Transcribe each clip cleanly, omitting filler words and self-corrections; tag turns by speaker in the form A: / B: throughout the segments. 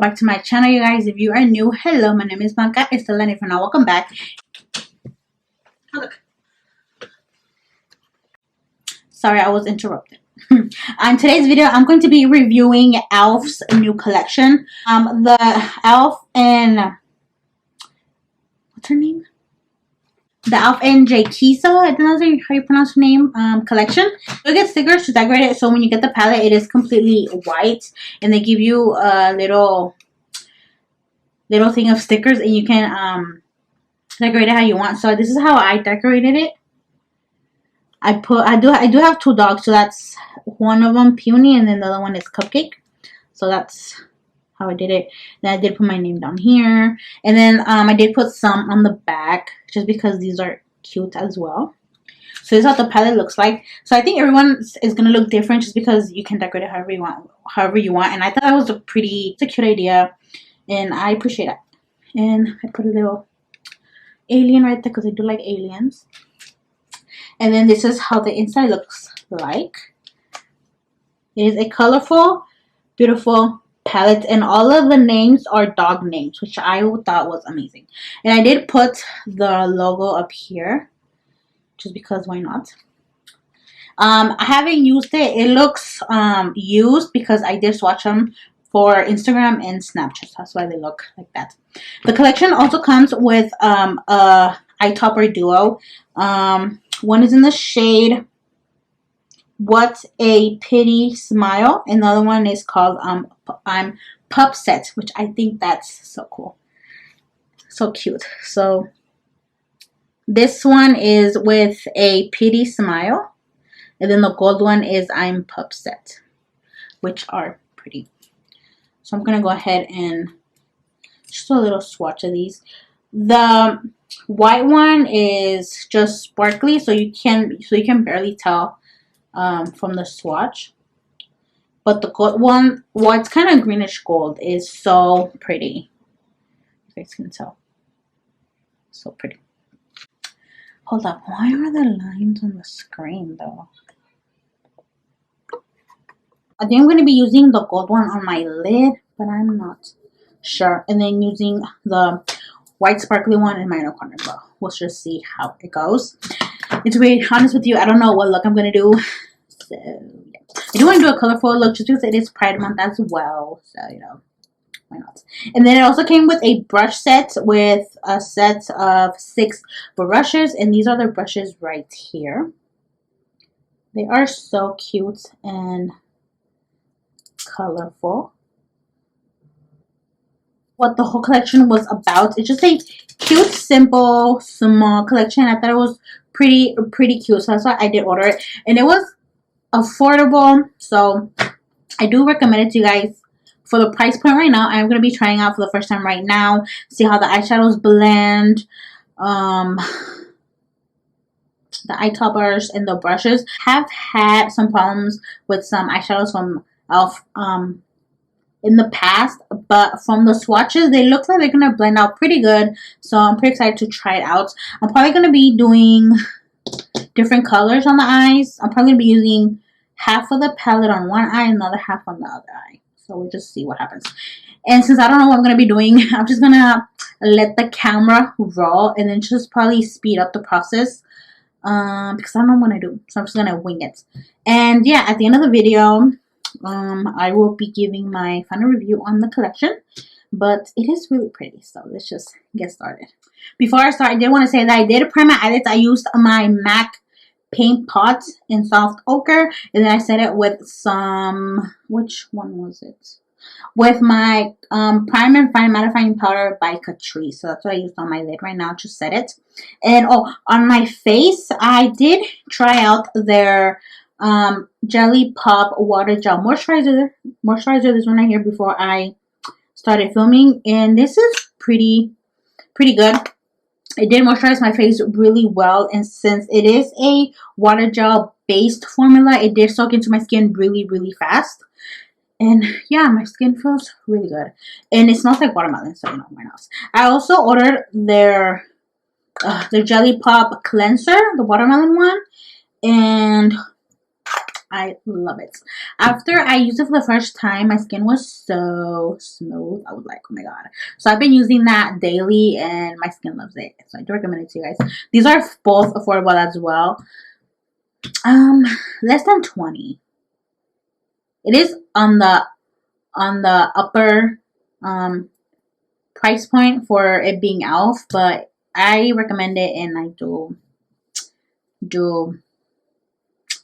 A: back to my channel, you guys. If you are new, hello, my name is Blanca Estela, and if you're not, welcome back. Oh, look. Sorry, I was interrupted. On today's video, I'm going to be reviewing e.l.f.'s new collection. The e.l.f. and what's her name? The e.l.f. and Jkissa, I don't know how you pronounce her name, collection. You get stickers to decorate it, so when you get the palette, it is completely white, and they give you a little thing of stickers, and you can decorate it how you want. So this is how I decorated it. I do have two dogs, so that's one of them Puny, and then the other one is Cupcake. So that's how I did it. Then I did put my name down here, and then I did put some on the back just because these are cute as well. So this is how the palette looks like. So I think everyone is gonna look different just because you can decorate it however you want. And I thought that was a cute idea, and I appreciate it. And I put a little alien right there because I do like aliens. And then this is how the inside looks like. It is a colorful, beautiful palette, and all of the names are dog names, which I thought was amazing. And I did put the logo up here just because why not. I haven't used it. It looks used because I did swatch them for Instagram and Snapchat. That's why they look like that. The collection also comes with a eye topper duo. One is in the shade What a Pretty Smile, and the other one is called I'm Pup Set, which I think that's so cool, so cute. So this one is with a pretty smile, and then the gold one is I'm Pup Set, which are pretty. So I'm gonna go ahead and just a little swatch of these. The white one is just sparkly, so you can barely tell from the swatch. But the gold one, well, it's kind of greenish gold, is so pretty. You guys can tell, so pretty. Hold up, why are the lines on the screen though? I think I'm going to be using the gold one on my lid, but I'm not sure. And then using the white sparkly one in my inner corner, but we'll just see how it goes. And to be honest with you, I don't know what look I'm going to do. So, yeah. I do want to do a colorful look just because it is Pride Month as well. So, you know, why not? And then it also came with a brush set with a set of 6 brushes. And these are the brushes right here. They are so cute and colorful. What the whole collection was about, it's just a cute, simple, small collection. I thought it was pretty cute, so that's why I did order it, and it was affordable, so I do recommend it to you guys. For the price point right now, I'm going to be trying out for the first time right now, see how the eyeshadows blend, the eye toppers and the brushes. Have had some problems with some eyeshadows from e.l.f. In the past, but from the swatches, they look like they're going to blend out pretty good, so I'm pretty excited to try it out. I'm probably going to be doing different colors on the eyes. I'm probably going to be using half of the palette on one eye and the other half on the other eye, so we'll just see what happens. And since I don't know what I'm going to be doing, I'm just going to let the camera roll and then just probably speed up the process because I don't know what I'm going to do, so I'm just going to wing it. And yeah, at the end of the video, I will be giving my final review on the collection, but it is really pretty, so let's just get started. Before I start, I did want to say that I did prime my eyelids. I used my MAC paint pot in soft ochre, and then I set it with some, which one was it? With my prime and fine mattifying powder by Catrice. So that's what I used on my lid right now to set it. And oh, on my face, I did try out their Jelly Pop Water Gel Moisturizer. This one right here before I started filming, and this is pretty good. It did moisturize my face really well, and since it is a water gel based formula, it did soak into my skin really fast. And yeah, my skin feels really good, and it smells like watermelon, so you know, why not? I also ordered their Jelly Pop cleanser, the watermelon one, and I love it. After I used it for the first time, my skin was so smooth. I was like, oh my god. So I've been using that daily and my skin loves it. So I do recommend it to you guys. These are both affordable as well. Less than 20. It is on the upper price point for it being e.l.f, but I recommend it and I do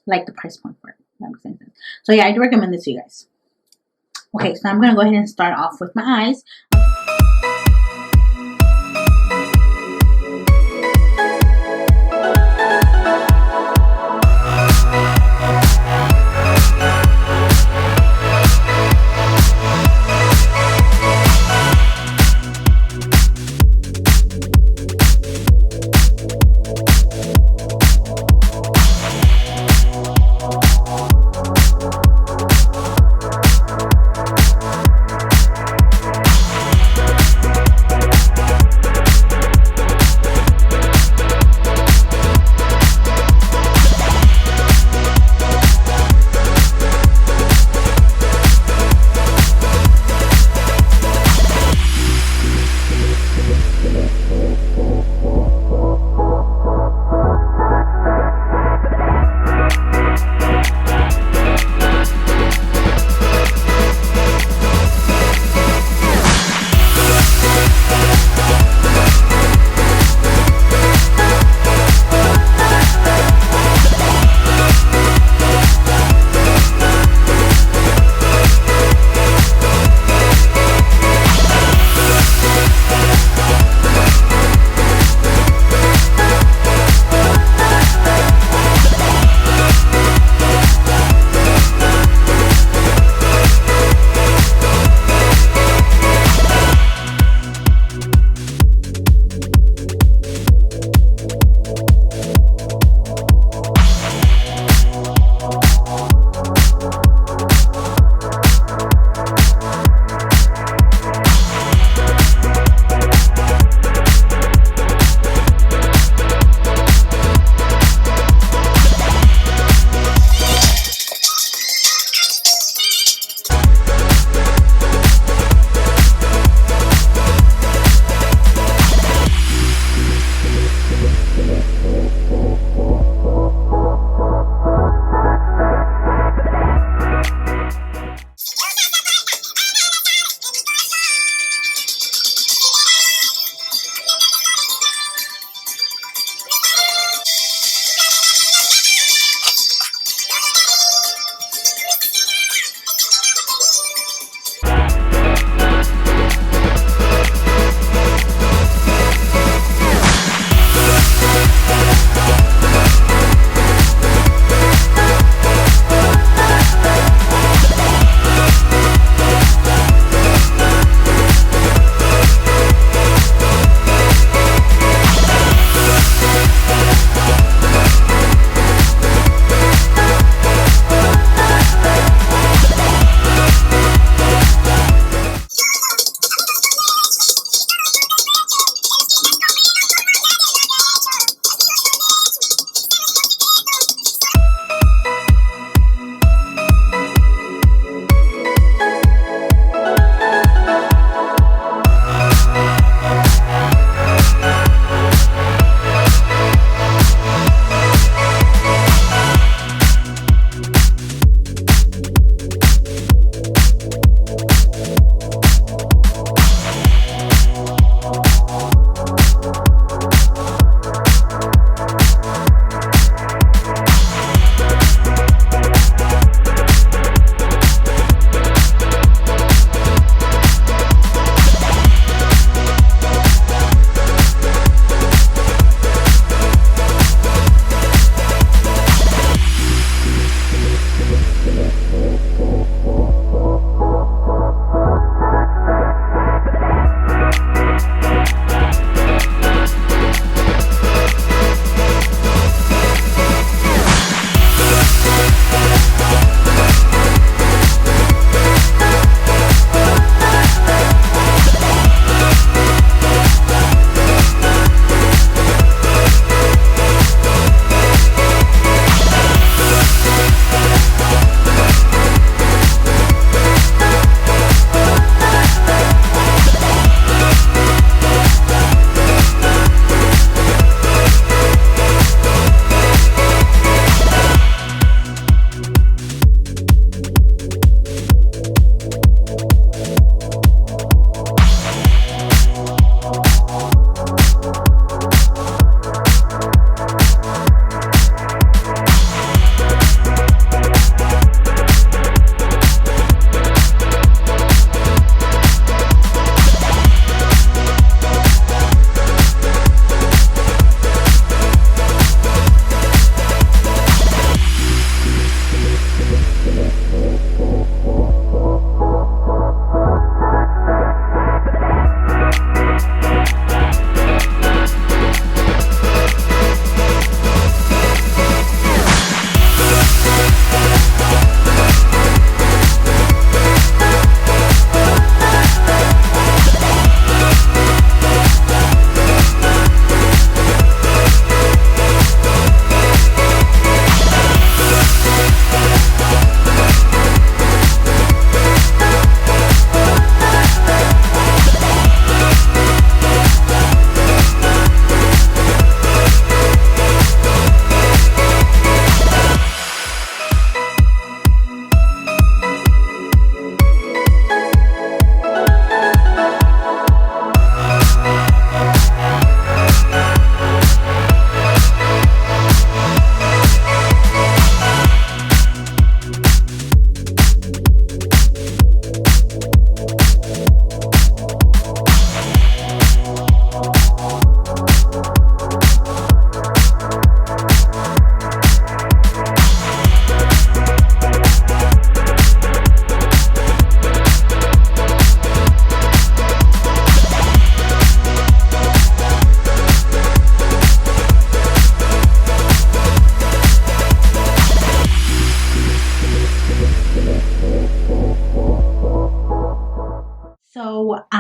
A: like the price point for it. That makes sense. So yeah, I do recommend this to you guys. Okay, so I'm gonna go ahead and start off with my eyes.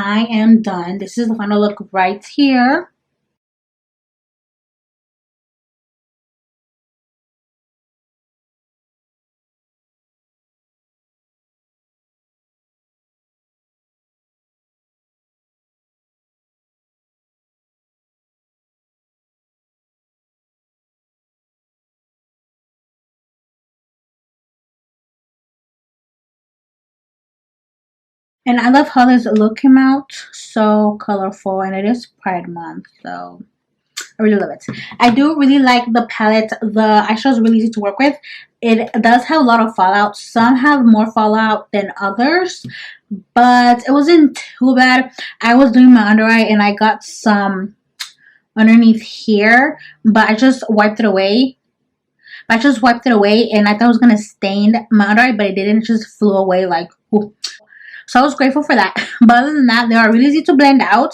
A: I am done. This is the final look right here. And I love how this look came out. So colorful, and it is Pride Month, so I really love it. I do really like the palette. The eyeshadow is really easy to work with. It does have a lot of fallout. Some have more fallout than others, but it wasn't too bad. I was doing my under eye and I got some underneath here, but I just wiped it away. And I thought it was going to stain my under eye, but it didn't. It just flew away like, whoo. So I was grateful for that. But other than that, they are really easy to blend out.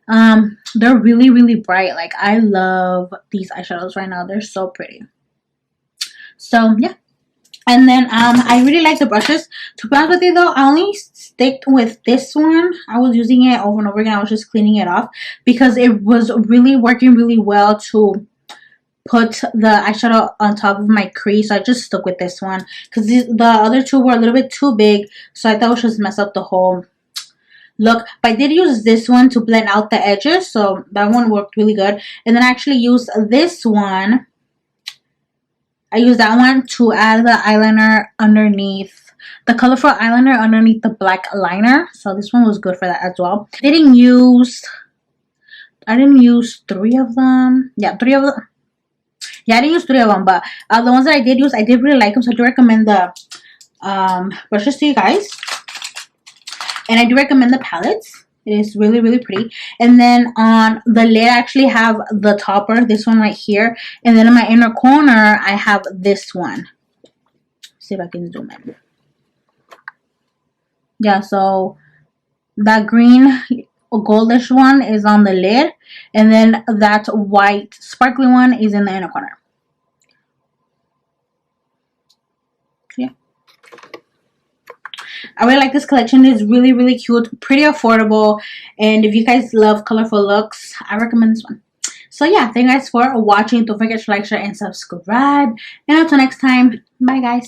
A: They're really, really bright. Like, I love these eyeshadows right now. They're so pretty. So yeah. And then I really like the brushes. To be honest with you though, I only stick with this one. I was using it over and over again. I was just cleaning it off because it was really working really well to put the eyeshadow on top of my crease. So I just stuck with this one because the other two were a little bit too big, so I thought it would just mess up the whole look. But I did use this one to blend out the edges, so that one worked really good. And then I actually used this one. I used that one to add the eyeliner underneath, the colorful eyeliner underneath the black liner. So this one was good for that as well. I didn't use 3 of them. Yeah, 3 of them. Yeah, I didn't use 3 of them, but the ones that I did use, I did really like them. So I do recommend the brushes to you guys. And I do recommend the palettes. It is really, really pretty. And then on the lid, I actually have the topper, this one right here. And then in my inner corner, I have this one. Let's see if I can zoom in. Yeah, so that green goldish one is on the lid. And then that white sparkly one is in the inner corner. Yeah. I really like this collection. It's really, really cute, pretty affordable, and if you guys love colorful looks, I recommend this one. So yeah, thank you guys for watching. Don't forget to like, share, and subscribe. And until next time, bye guys.